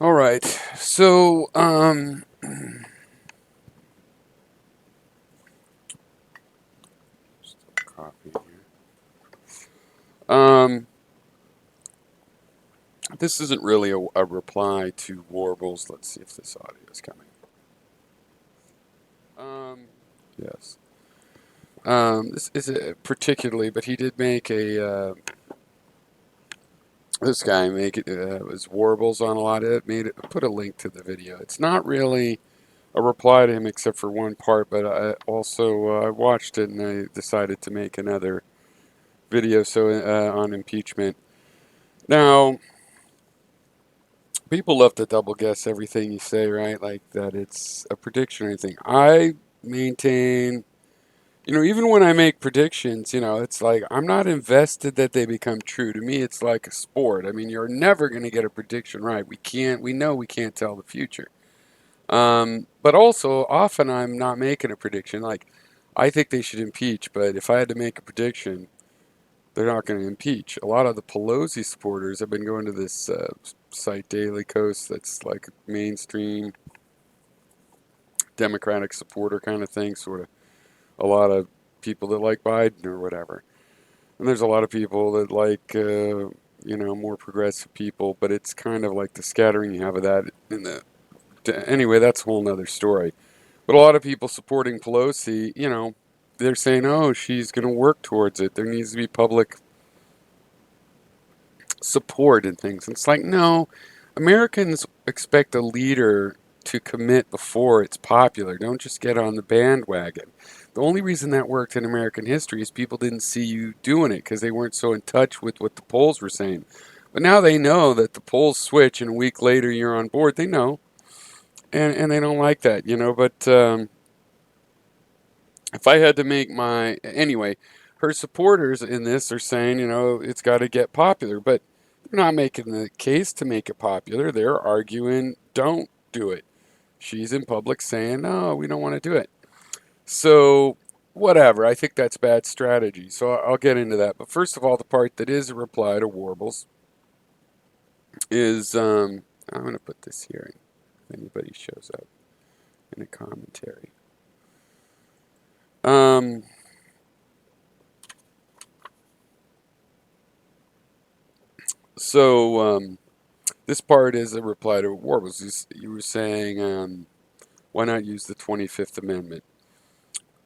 All right. So, copy here. Um, this isn't really a reply to Warbles. Let's see if this audio is coming. Yes. This is particularly, but he did make this guy make it was Warbles on a lot of it. Made it. Put a link to the video. It's not really a reply to him except for one part, but I also I watched it and I decided to make another video on impeachment. Now, people love to double guess everything you say, right? Like that it's a prediction or anything. I maintain, even when I make predictions, it's like I'm not invested that they become true. To me, it's like a sport. I mean, you're never going to get a prediction right. We know we can't tell the future. But also, often I'm not making a prediction. Like, I think they should impeach, but if I had to make a prediction, they're not going to impeach. A lot of the Pelosi supporters have been going to this site, Daily Coast, that's like a mainstream Democratic supporter kind of thing, sort of a lot of people that like Biden or whatever. And there's a lot of people that like, more progressive people, but it's kind of like the scattering you have of that in the. Anyway, that's a whole nother story. But a lot of people supporting Pelosi, they're saying, oh, she's going to work towards it. There needs to be public support and things. And it's like, no, Americans expect a leader to commit before it's popular. Don't just get on the bandwagon. The only reason that worked in American history is people didn't see you doing it because they weren't so in touch with what the polls were saying. But now they know that the polls switch and a week later you're on board. They know. And they don't like that, But if I had to make my. Anyway, her supporters in this are saying, it's got to get popular. But they're not making the case to make it popular. They're arguing, don't do it. She's in public saying, no, we don't want to do it. So, whatever. I think that's bad strategy. So I'll get into that. But first of all, the part that is a reply to Warbles is I'm going to put this here if anybody shows up in a commentary. Um, so, this part is a reply to Warbles. You were saying, why not use the 25th Amendment?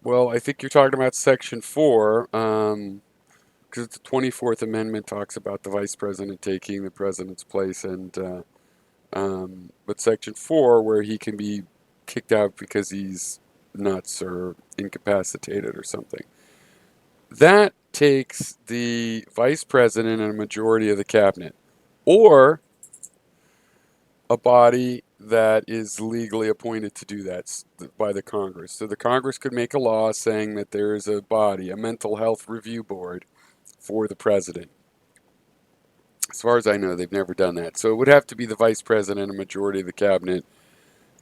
Well, I think you're talking about Section 4. Because the 24th Amendment talks about the vice president taking the president's place, but Section 4, where he can be kicked out because he's nuts or incapacitated or something, that takes the vice president and a majority of the cabinet, or a body that is legally appointed to do that by the Congress. So the Congress could make a law saying that there is a body, a mental health review board for the president. As far as I know, they've never done that. So it would have to be the vice president, a majority of the cabinet,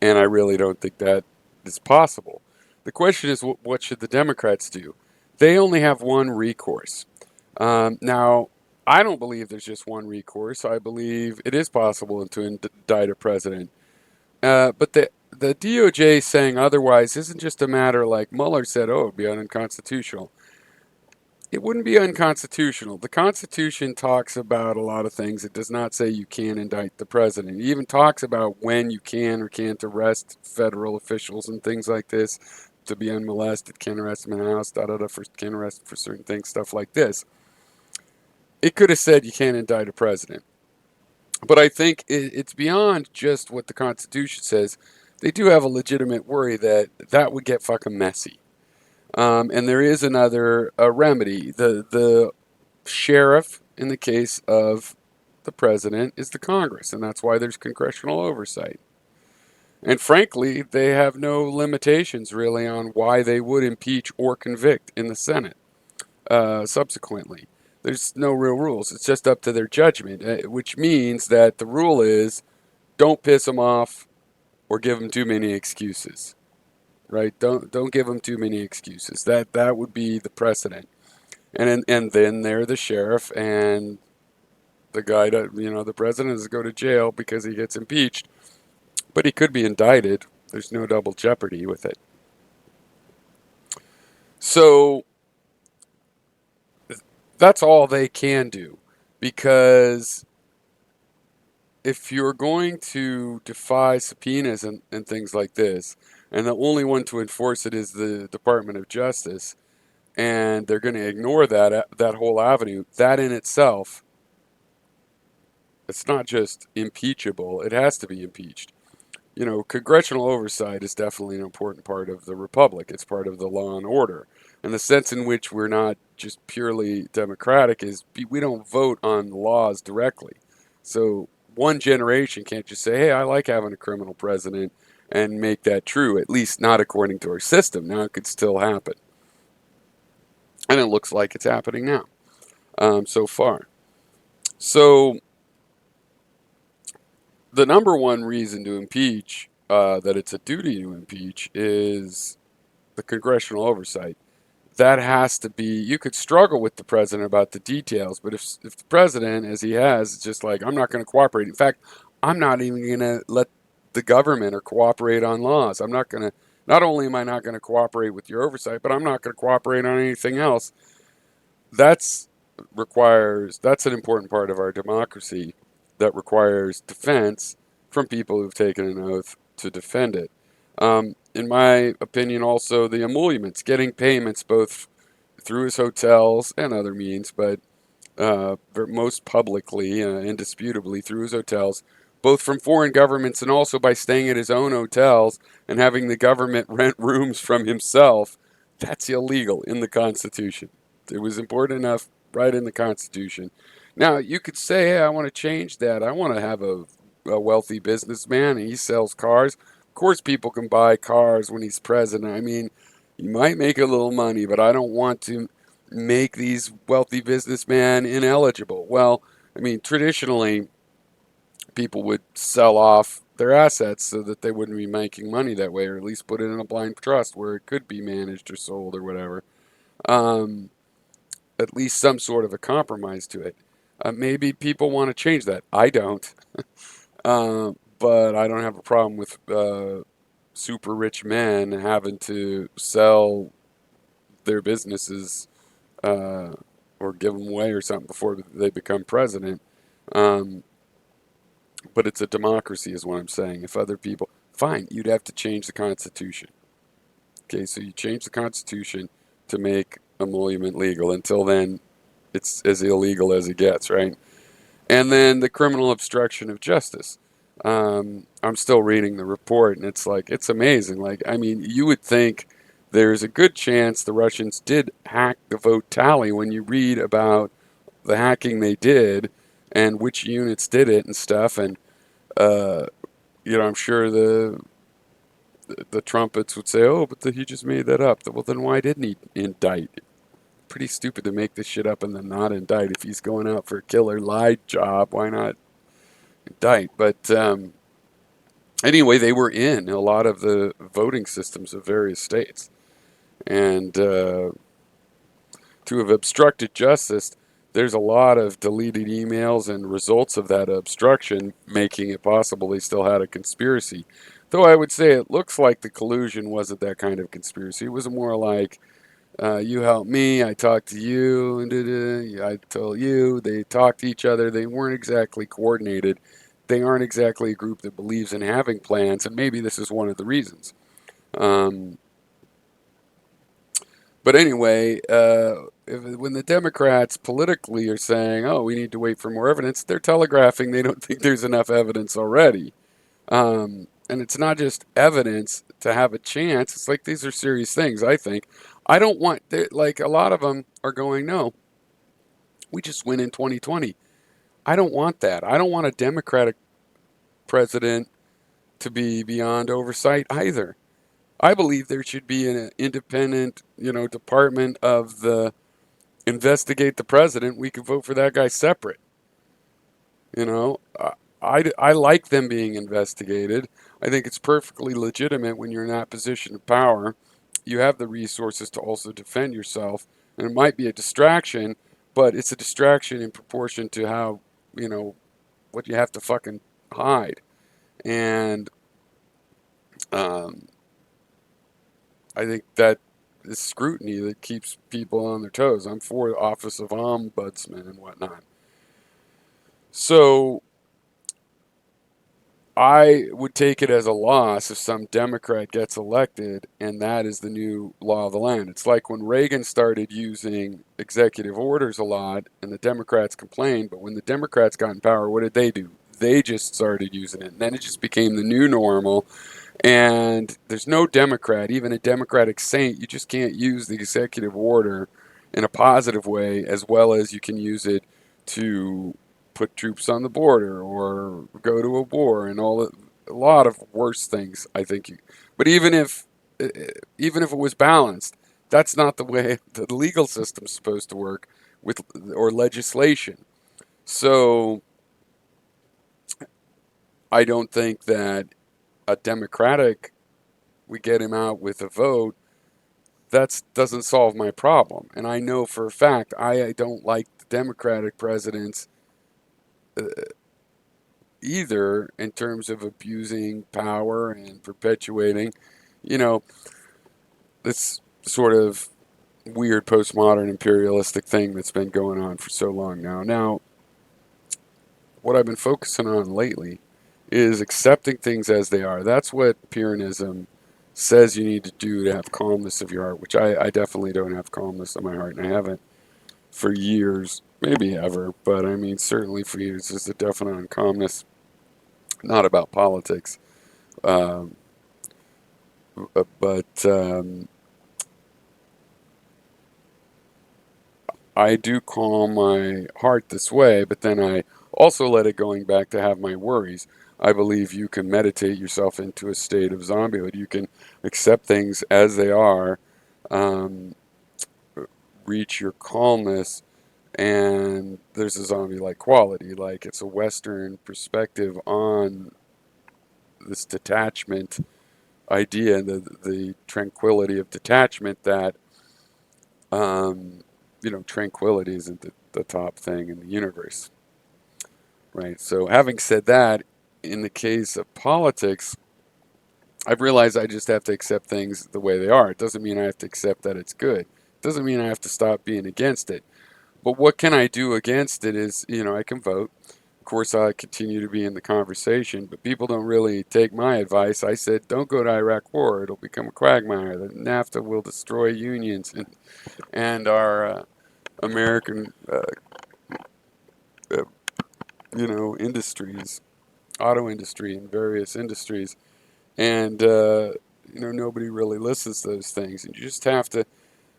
and I really don't think that is possible. The question is, what should the Democrats do? They only have one recourse. Now, I don't believe there's just one recourse. I believe it is possible to indict a president. But the DOJ saying otherwise isn't just a matter like Mueller said, oh, it would be unconstitutional. It wouldn't be unconstitutional. The Constitution talks about a lot of things. It does not say you can indict the president. It even talks about when you can or can't arrest federal officials and things like this to be unmolested. Can't arrest them in the house, can't arrest for certain things, stuff like this. It could have said you can't indict a president. But I think it's beyond just what the Constitution says. They do have a legitimate worry that that would get fucking messy. And there is another remedy. The sheriff, in the case of the president, is the Congress, and that's why there's congressional oversight. And frankly, they have no limitations really on why they would impeach or convict in the Senate subsequently. There's no real rules. It's just up to their judgment, which means that the rule is don't piss them off or give them too many excuses. Right? Don't give them too many excuses. That would be the precedent. And then they're the sheriff, and the guy to, the president is to go to jail because he gets impeached, but he could be indicted. There's no double jeopardy with it. So that's all they can do, because if you're going to defy subpoenas and things like this, and the only one to enforce it is the Department of Justice, and they're going to ignore that whole avenue, that in itself, it's not just impeachable, it has to be impeached. Congressional oversight is definitely an important part of the republic. It's part of the law and order. And the sense in which we're not just purely democratic is we don't vote on laws directly. So one generation can't just say, hey, I like having a criminal president and make that true, at least not according to our system. Now it could still happen. And it looks like it's happening now, so far. So the number one reason to impeach, that it's a duty to impeach, is the congressional oversight. That has to be. You could struggle with the president about the details, but if the president, as he has, is just like, I'm not going to cooperate. In fact, I'm not even going to let the government or cooperate on laws. I'm not going to. Not only am I not going to cooperate with your oversight, but I'm not going to cooperate on anything else. That's that's an important part of our democracy that requires defense from people who've taken an oath to defend it. In my opinion, also the emoluments, getting payments both through his hotels and other means, but most publicly, indisputably, through his hotels, both from foreign governments and also by staying at his own hotels and having the government rent rooms from himself. That's illegal in the Constitution. It was important enough right in the Constitution. Now, you could say, hey, I want to change that. I want to have a wealthy businessman and he sells cars. Of course, people can buy cars when he's president. I mean, you might make a little money, but I don't want to make these wealthy businessmen ineligible. Well, I mean, traditionally, people would sell off their assets so that they wouldn't be making money that way, or at least put it in a blind trust where it could be managed or sold or whatever. Um, at least some sort of a compromise to it. Maybe people want to change that. I don't. But I don't have a problem with super rich men having to sell their businesses, uh, or give them away or something before they become president. Um, but it's a democracy, is what I'm saying. If other people, fine, you'd have to change the Constitution. Okay, so you change the Constitution to make emolument legal. Until then, it's as illegal as it gets, right? And then the criminal obstruction of justice. I'm still reading the report, and it's like, it's amazing. Like, I mean, you would think there's a good chance the Russians did hack the vote tally when you read about the hacking they did and which units did it and stuff. And, uh, I'm sure the trumpets would say, oh, but he just made that up. Well, then why didn't he indict? Pretty stupid to make this shit up and then not indict. If he's going out for a killer lie job, why not indict? But anyway, they were in a lot of the voting systems of various states. And to have obstructed justice, there's a lot of deleted emails and results of that obstruction, making it possible they still had a conspiracy. Though I would say it looks like the collusion wasn't that kind of conspiracy. It was more like, you help me, I talk to you, and I tell you. They talk to each other. They weren't exactly coordinated. They aren't exactly a group that believes in having plans, and maybe this is one of the reasons. Um, but anyway, when the Democrats politically are saying, oh, we need to wait for more evidence, they're telegraphing they don't think there's enough evidence already. And it's not just evidence to have a chance. It's like these are serious things, I think. I don't want, like, a lot of them are going, no, we just win in 2020. I don't want that. I don't want a Democratic president to be beyond oversight either. I believe there should be an independent, department of the investigate the president. We could vote for that guy separate. You know, I like them being investigated. I think it's perfectly legitimate when you're in that position of power. You have the resources to also defend yourself. And it might be a distraction, but it's a distraction in proportion to how what you have to fucking hide. And um, I think that is scrutiny that keeps people on their toes. I'm for the office of ombudsman and whatnot. So I would take it as a loss if some Democrat gets elected and that is the new law of the land. It's like when Reagan started using executive orders a lot and the Democrats complained, but when the Democrats got in power, what did they do? They just started using it. And then it just became the new normal. And there's no Democrat, even a Democratic saint, you just can't use the executive order in a positive way as well as you can use it to put troops on the border or go to a war and a lot of worse things, I think. But even if it was balanced, that's not the way the legal system's supposed to work with or legislation. So I don't think that a Democratic we get him out with a vote, that doesn't solve my problem. And I know for a fact I don't like the Democratic presidents uh, either in terms of abusing power and perpetuating, you know, this sort of weird postmodern imperialistic thing that's been going on for so long now. Now, what I've been focusing on lately is accepting things as they are. That's what Pyrrhonism says you need to do to have calmness of your heart, which I definitely don't have calmness of my heart, and I haven't for years, maybe ever, but I mean, certainly for years. There's a definite uncalmness, not about politics, um, but I do calm my heart this way, but then I also let it going back to have my worries. I believe you can meditate yourself into a state of zombiehood. You can accept things as they are, um, reach your calmness, and there's a zombie-like quality. Like it's a Western perspective on this detachment idea and the tranquility of detachment that um, tranquility isn't the top thing in the universe, right? So, having said that, in the case of politics, I've realized I just have to accept things the way they are. It doesn't mean I have to accept that it's good. It doesn't mean I have to stop being against it. But what can I do against it is, I can vote. Of course, I continue to be in the conversation, but people don't really take my advice. I said, don't go to Iraq War. It'll become a quagmire. The NAFTA will destroy unions and our American, uh, industries, auto industry and various industries. And, nobody really listens to those things. And you just have to.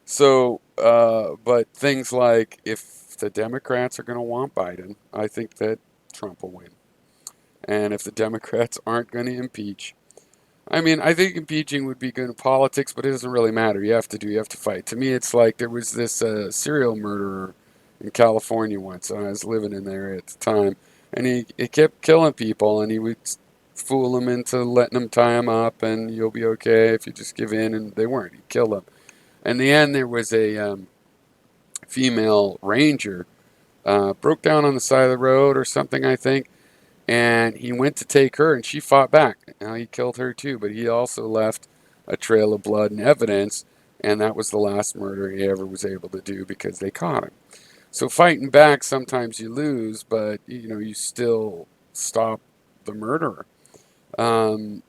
So, but things like if the Democrats are going to want Biden, I think that Trump will win. And if the Democrats aren't going to impeach, I mean, I think impeaching would be good in politics, but it doesn't really matter. You have to fight. To me, it's like there was this serial murderer in California once, and I was living in there at the time, and he kept killing people, and he would fool them into letting them tie him up, and you'll be okay if you just give in, and they weren't. He killed them. In the end, there was a female ranger broke down on the side of the road or something, I think, and he went to take her, and she fought back. Now he killed her too, but he also left a trail of blood and evidence, and that was the last murder he ever was able to do because they caught him. So fighting back, sometimes you lose, but you still stop the murderer. Um,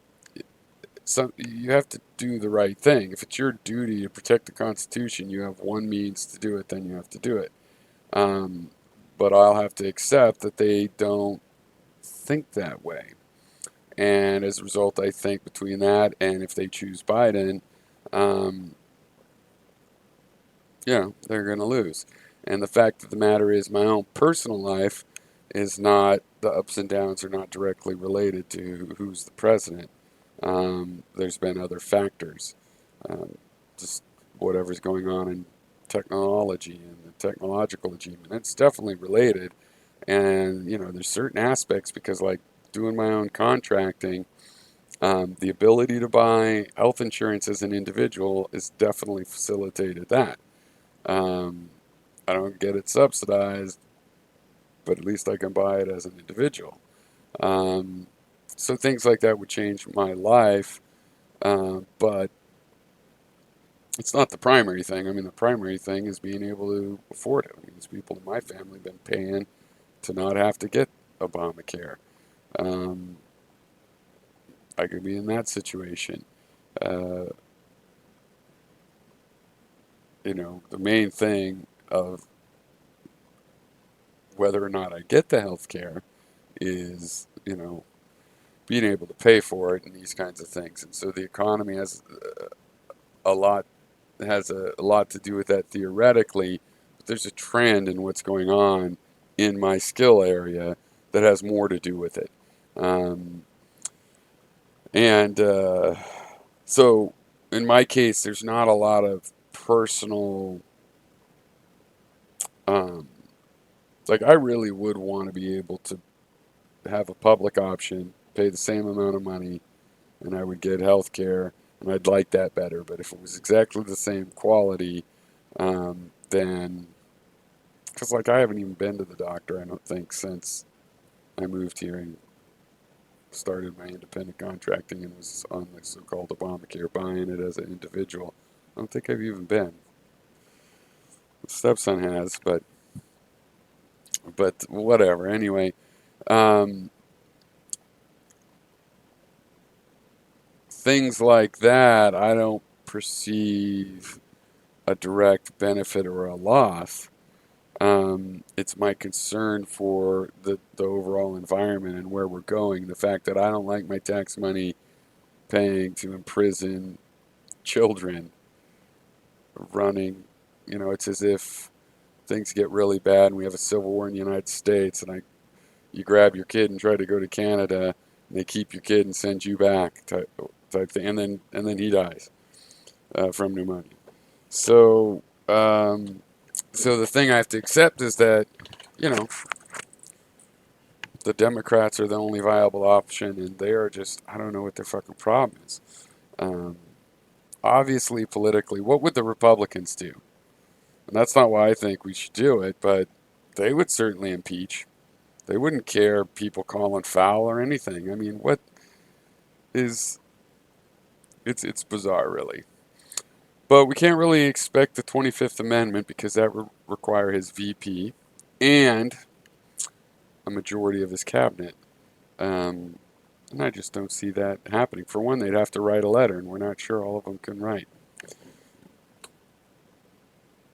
so you have to do the right thing. If it's your duty to protect the Constitution, you have one means to do it, then you have to do it. Um, but I'll have to accept that they don't think that way. And as a result, I think between that and if they choose Biden, um, they're going to lose. And the fact of the matter is, my own personal life is not, the ups and downs are not directly related to who's the president. There's been other factors, um, just whatever's going on in technology and the technological achievement. It's definitely related. And, there's certain aspects because, like, doing my own contracting, the ability to buy health insurance as an individual is definitely facilitated that. Um, I don't get it subsidized, but at least I can buy it as an individual. Um, so things like that would change my life, but it's not the primary thing. I mean, the primary thing is being able to afford it. I mean, there's people in my family have been paying to not have to get Obamacare. Um, I could be in that situation. Uh, the main thing of whether or not I get the health care is, being able to pay for it and these kinds of things. And so the economy a lot has a lot to do with that theoretically, but there's a trend in what's going on in my skill area that has more to do with it. Um, and so in my case, there's not a lot of personal, um, like I really would want to be able to have a public option, pay the same amount of money, and I would get health care, and I'd like that better. But if it was exactly the same quality, then, because like I haven't even been to the doctor, I don't think, since I moved here and started my independent contracting and was on the so-called Obamacare, buying it as an individual. I don't think I've even been. My stepson has, but whatever. Anyway, um, things like that, I don't perceive a direct benefit or a loss. It's my concern for the overall environment and where we're going. The fact that I don't like my tax money paying to imprison children running. It's as if things get really bad and we have a civil war in the United States, and you grab your kid and try to go to Canada, and they keep your kid and send you back type thing, and then he dies from pneumonia. So so the thing I have to accept is that you know the Democrats are the only viable option, and they are just, I don't know what their fucking problem is. Um, Obviously, politically, what would the Republicans do? And that's not why I think we should do it, but they would certainly impeach. They wouldn't care people calling foul or anything. I mean, what is it's bizarre, really. But we can't really expect the 25th Amendment because that would require his VP and a majority of his cabinet. And I just don't see that happening. For one, they'd have to write a letter, and we're not sure all of them can write.